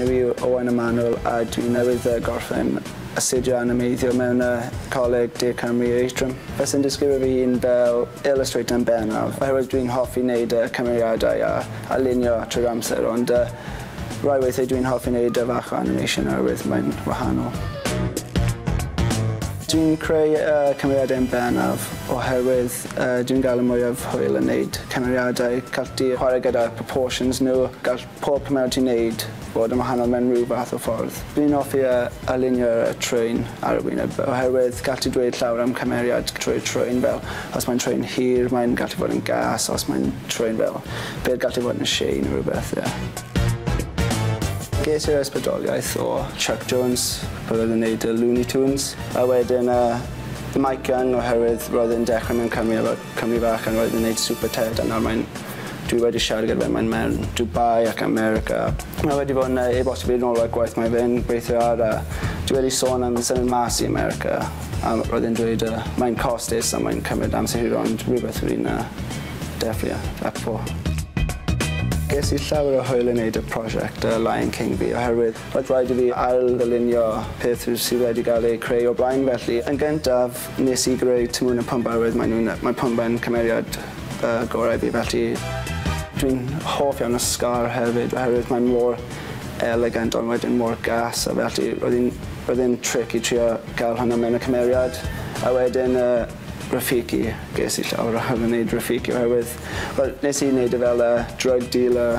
enw i Owain Emanuel a dwi newydd gorffen astudio animeiddio mewn Coleg De Cymru Eitrim. Fes yn disgrifio fi hun fel illustrator yn bennaf, oherwydd dwi'n hoffi wneud cymeriadau a lunio trwy'r amser, ond rai weithiau dwi'n hoffi wneud fach o animation oherwydd mae'n wahanol. Dwi'n creu cymeriadau yn bennaf oherwydd dwi'n gael y mwyaf hwyl yn wneud cymeriadau, cael ti chwarae gyda proportions nhw, gael pob cymeriad ti'n wneud bod yn wahanol mewn rhyw fath o ffordd. Dwi'n hoffi alunio'r trwyn ar y wyneb oherwydd gael ti dweud llawer am cymeriad trwy'r trwyn fel os mae'n trwyn hir, mae'n gallu fod yn gas, os mae'n trwyn fel beth gallu fod yn shei neu rhywbeth, Ges i'r ysbrydoliaeth o Chuck Jones, bydd yn gwneud y Looney Tunes, a wedyn Mike Young oherwydd roedd yn dechrau mewn Cymru fach a roedd yn gwneud Super Ted, a nawr dwi wedi siarad gyda fe, mae'n mewn Dubai ac America. Mae wedi bod yn e-bost fi nôl o'r gwaith mae fe'n gweithio ar, a dwi wedi sôn am symud mas i America, a roedd yn dweud mae'n costus a mae'n cymryd amser hir, ond rhywbeth rwy'n definitely up for. Ges i llawer o hwyl yn gwneud y prosiect Lion King fi, oherwydd roedd rhaid i fi ail-ddylunio peth sydd wedi cael ei creu o blaen felly. Yn gyntaf, nes i greu Timon y Pwmba, oherwydd mae Pwmba yn cymeriad gorau fi, felly dwi'n hoff iawn o Scar hefyd, oherwydd mae'n mor elegant ond wedyn mor gas, a felly roedd hi'n trick i trio gael hwnna mewn y cymeriad. A wedyn Rafiki, ges i llawer o hwyl yn gwneud Rafiki oherwydd nes i wneud fel drug dealer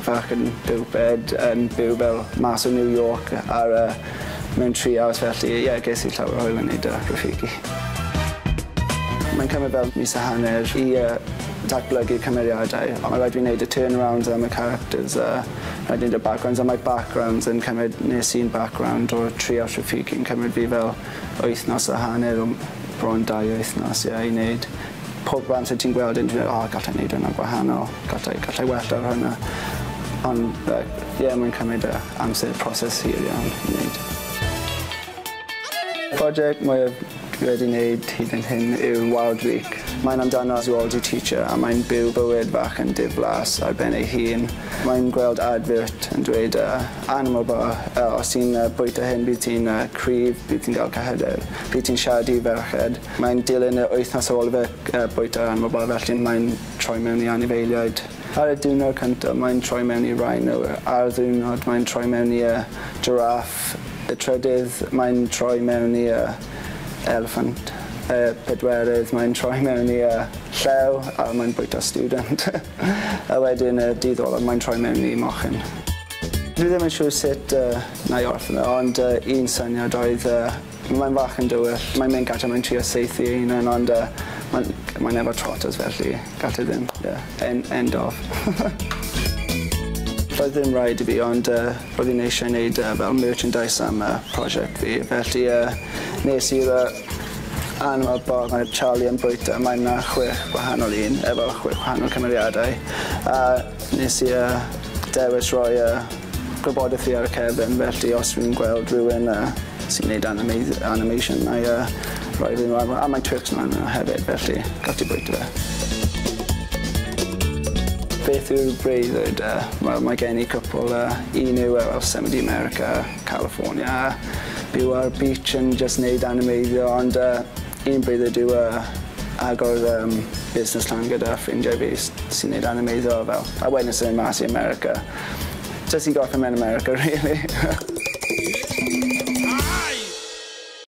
fach yn bywbed yn byw fel mas o New York mewn 3 hours felly, ges i llawer o hwyl yn gwneud Rafiki. Mae'n cymryd fel mis a hanner i datblygu cymeriadau, ond mae rhaid i wneud y turnarounds am y characters, rhaid i wneud y backgrounds, a mae backgrounds yn cymryd, nes i'n background o 3 hours Rafiki yn cymryd fi fel wythnos a hanner bron 2 wythnos i wneud. Pob amser ti'n gweld yn dweud, gallai wneud hwnna gwahanol, gallai well ar hwnna. Ond mae'n cymryd amser proses hir iawn i wneud. Project mwyaf wedi wneud hyd yn hyn yw Wild Week. Mae'n amdano zoology teacher a mae'n byw bywyd fach yn diflas ar ben ei hun. Mae'n gweld advert yn dweud animal bar, os ti'n bwyta hyn bydd ti'n cryf, bydd ti'n cael cyhyder, bydd ti'n siarad i ferched. Mae'n dilyn y wythnos o ôl fe bwyta animal bar, felly mae'n troi mewn i anifeiliaid. Ar y diwrnod cyntaf mae'n troi mewn i rhino, ar y diwrnod mae'n troi mewn i giraffe, y trydydd mae'n troi mewn i elephant. Pedwerydd mae'n troi mewn i llew a mae'n bwyta student. A wedyn dydd olaf mae'n troi mewn i mochyn. Dwi ddim yn siŵr sut na i orffen o, ond un syniad oedd mae'n fach yn dywyll. Mae'n mynd gata, mae'n trio saethu un, ond mae'n efo trotters felly. Gata ddim, end off. Roedd ddim rhaid i fi, ond roedd i'n eisiau gwneud fel merchandise am prosiect fi. Felly nes i'r animal bar, mae Charlie yn bwyta, mae'n 6 wahanol un, efo 6 wahanol cymeriadau. Nes i dewis roi gwybodaeth fi ar y cefn, felly os fi'n gweld rhywun sy'n gwneud animation, neu roi fi'n rhaid, a mae Twitch yna hefyd, felly gall ti bwyta fe. Beth yw'r breuddwyd? Mae gen i cwpl, un yw symud i America, California, byw ar beach yn just wneud animeiddio, ond un breuddwyd yw agor business plan gyda ffrindiau fi sy'n wneud animeiddio fel, a wedyn sy'n mas i America. Jyst i gorffen mewn America, really.